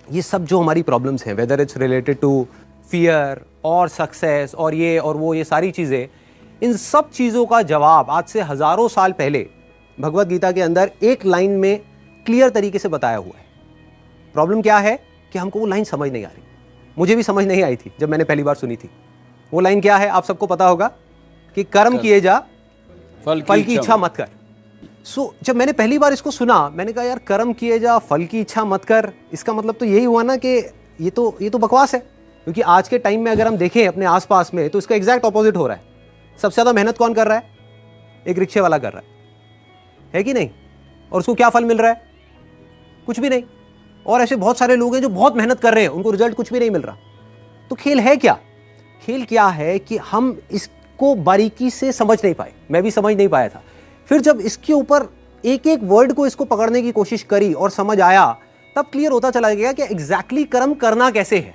ये सब जो हमारी प्रॉब्लम्स हैं, whether it's related to fear और सक्सेस और ये और वो, ये सारी चीज़ें, इन सब चीज़ों का जवाब आज से हज़ारों साल पहले भगवत गीता के अंदर एक लाइन में क्लियर तरीके से बताया हुआ है। प्रॉब्लम क्या है कि हमको वो लाइन समझ नहीं आ रही। मुझे भी समझ नहीं आई थी जब मैंने पहली बार सुनी थी। वो लाइन क्या है आप सबको पता होगा कि कर्म किए जा, फल की इच्छा मत कर। जब मैंने पहली बार इसको सुना, मैंने कहा यार कर्म किए जा, फल की इच्छा मत कर, इसका मतलब तो यही हुआ ना कि ये तो बकवास है। क्योंकि आज के टाइम में अगर हम देखें अपने आसपास में तो इसका एग्जैक्ट ऑपोजिट हो रहा है। सबसे ज्यादा मेहनत कौन कर रहा है? एक रिक्शे वाला कर रहा है कि नहीं? और उसको क्या फल मिल रहा है? कुछ भी नहीं। और ऐसे बहुत सारे लोग हैं जो बहुत मेहनत कर रहे हैं, उनको रिजल्ट कुछ भी नहीं मिल रहा। तो खेल है क्या? खेल क्या है कि हम इसको बारीकी से समझ नहीं पाए। मैं भी समझ नहीं पाया था। फिर जब इसके ऊपर एक एक वर्ड को इसको पकड़ने की कोशिश करी और समझ आया, तब क्लियर होता चला गया कि एग्जैक्टली कर्म करना कैसे है।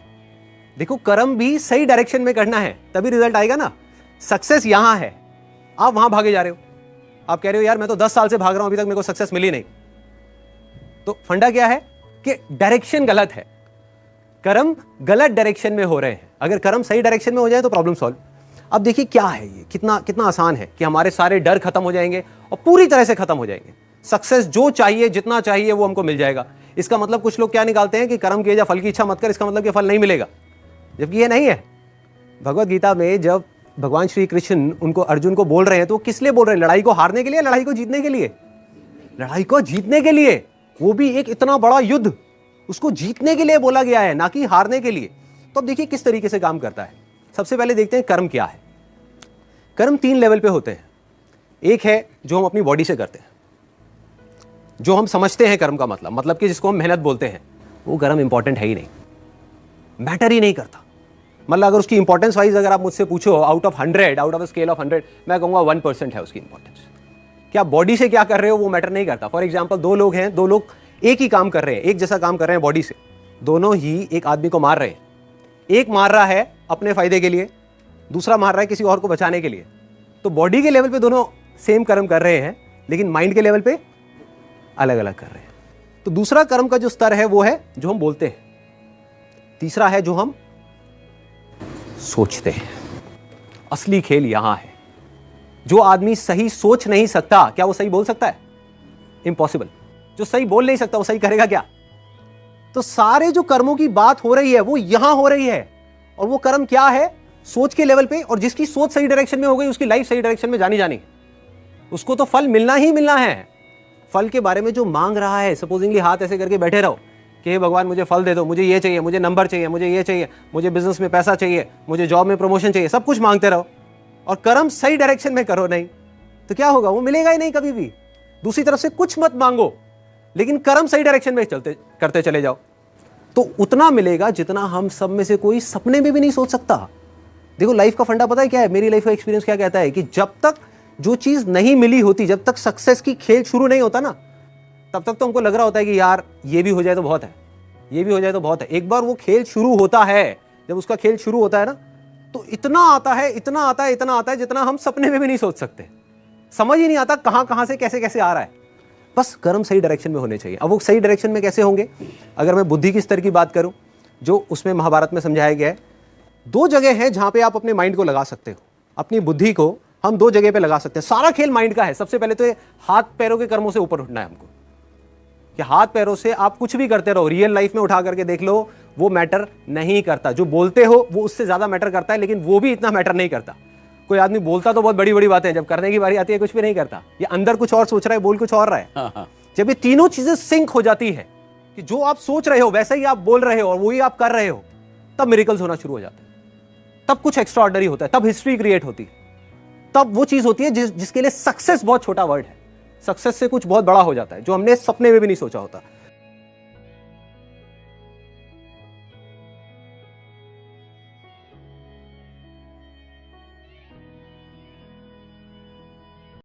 देखो, कर्म भी सही डायरेक्शन में करना है, तभी रिजल्ट आएगा ना। सक्सेस यहां है, आप वहां भागे जा रहे हो। आप कह रहे हो यार मैं तो 10 साल से भाग रहा हूं, अभी तक मेरे को सक्सेस मिली नहीं। तो फंडा क्या है कि डायरेक्शन गलत है। कर्म गलत डायरेक्शन में हो रहे हैं। अगर कर्म सही डायरेक्शन में हो जाए तो प्रॉब्लम सॉल्व। अब देखिए क्या है ये, कितना आसान है कि हमारे सारे डर खत्म हो जाएंगे और पूरी तरह से खत्म हो जाएंगे। सक्सेस जो चाहिए, जितना चाहिए वो हमको मिल जाएगा। इसका मतलब कुछ लोग क्या निकालते हैं कि कर्म किए जा, फल की इच्छा मत कर, इसका मतलब कि फल नहीं मिलेगा, जबकि ये नहीं है। भगवत गीता में जब भगवान श्री कृष्ण उनको अर्जुन को बोल रहे हैं तो वो किस लिए बोल रहे हैं? लड़ाई को हारने के लिए, लड़ाई को जीतने के लिए? लड़ाई को जीतने के लिए। वो भी एक इतना बड़ा युद्ध, उसको जीतने के लिए बोला गया है, ना कि हारने के लिए। तो अब देखिए किस तरीके से काम करता है। सबसे पहले देखते हैं कर्म क्या है। कर्म 3 लेवल पे होते हैं। एक है जो हम अपनी बॉडी से करते हैं, जो हम समझते हैं कर्म का मतलब कि जिसको हम मेहनत बोलते हैं। वो कर्म इंपॉर्टेंट है ही नहीं, मैटर ही नहीं करता। मतलब अगर उसकी इंपॉर्टेंस वाइज अगर आप मुझसे पूछो out of a scale of 100, मैं कहूंगा 1% है उसकी इंपॉर्टेंस। क्या बॉडी से क्या कर रहे हो वो मैटर नहीं करता। फॉर एग्जाम्पल 2 लोग हैं, 2 लोग एक ही काम कर रहे हैं, एक जैसा काम कर रहे हैं बॉडी से, दोनों ही एक आदमी को मार रहे हैं। एक मार रहा है अपने फायदे के लिए, दूसरा मार रहा है किसी और को बचाने के लिए। तो बॉडी के लेवल पे दोनों सेम कर्म कर रहे हैं, लेकिन माइंड के लेवल पे अलग अलग कर रहे हैं। तो दूसरा कर्म का जो स्तर है वो है जो हम बोलते हैं। तीसरा है जो हम सोचते हैं। असली खेल यहां है। जो आदमी सही सोच नहीं सकता, क्या वो सही बोल सकता है? इंपॉसिबल। जो सही बोल नहीं सकता वो सही करेगा क्या? तो सारे जो कर्मों की बात हो रही है वो यहां हो रही है। और वो कर्म क्या है? सोच के लेवल पे। और जिसकी सोच सही डायरेक्शन में हो गई, उसकी लाइफ सही डायरेक्शन में जानी जानी, उसको तो फल मिलना ही मिलना है। फल के बारे में जो मांग रहा है, सपोजिंगली हाथ ऐसे करके बैठे रहो कि हे भगवान मुझे फल दे दो, मुझे ये चाहिए, मुझे नंबर चाहिए, मुझे ये चाहिए, मुझे बिजनेस में पैसा चाहिए, मुझे जॉब में प्रमोशन चाहिए, सब कुछ मांगते रहो और कर्म सही डायरेक्शन में करो नहीं, तो क्या होगा? वो मिलेगा ही नहीं कभी भी। दूसरी तरफ से कुछ मत मांगो, लेकिन कर्म सही डायरेक्शन में करते चले जाओ, तो उतना मिलेगा जितना हम सब में से कोई सपने में भी नहीं सोच सकता। देखो लाइफ का फंडा पता है क्या है? मेरी लाइफ का एक्सपीरियंस क्या कहता है कि जब तक जो चीज नहीं मिली होती, जब तक सक्सेस की खेल शुरू नहीं होता ना, तब तक तो हमको लग रहा होता है कि यार ये भी हो जाए तो बहुत है, ये भी हो जाए तो बहुत है। एक बार वो खेल शुरू होता है, जब उसका खेल शुरू होता है ना, तो इतना आता है, इतना आता है, इतना आता है जितना हम सपने में भी नहीं सोच सकते। समझ ही नहीं आता कहां से कैसे कैसे आ रहा है। बस कर्म सही डायरेक्शन में होने चाहिए। अब वो सही डायरेक्शन में कैसे होंगे? अगर मैं बुद्धि की स्तर की बात करूं, जो उसमें महाभारत में समझाया गया है, 2 जगह है जहां पे आप अपने माइंड को लगा सकते हो। अपनी बुद्धि को हम 2 जगह पे लगा सकते हैं। सारा खेल माइंड का है। सबसे पहले तो ये हाथ पैरों के कर्मों से ऊपर उठना है हमको, कि हाथ पैरों से आप कुछ भी करते रहो, रियल लाइफ में उठा करके देख लो, वो मैटर नहीं करता। जो बोलते हो वो उससे ज्यादा मैटर करता है, लेकिन वो भी इतना मैटर नहीं करता। कोई आदमी बोलता तो बहुत बड़ी बड़ी बातें, जब करने की बारी आती है कुछ भी नहीं करता। ये अंदर कुछ और सोच रहा है, बोल कुछ और रहा है। जब ये तीनों चीजें सिंक हो जाती है कि जो आप सोच रहे हो वैसा ही आप बोल रहे हो और वही आप कर रहे हो, तब मिरेकल्स होना शुरू हो जाते हैं। तब कुछ एक्स्ट्राऑर्डिनरी होता है, तब हिस्ट्री क्रिएट होती है, तब वो चीज होती है जिसके लिए सक्सेस बहुत छोटा वर्ड है। सक्सेस से कुछ बहुत बड़ा हो जाता है जो हमने सपने में भी नहीं सोचा होता।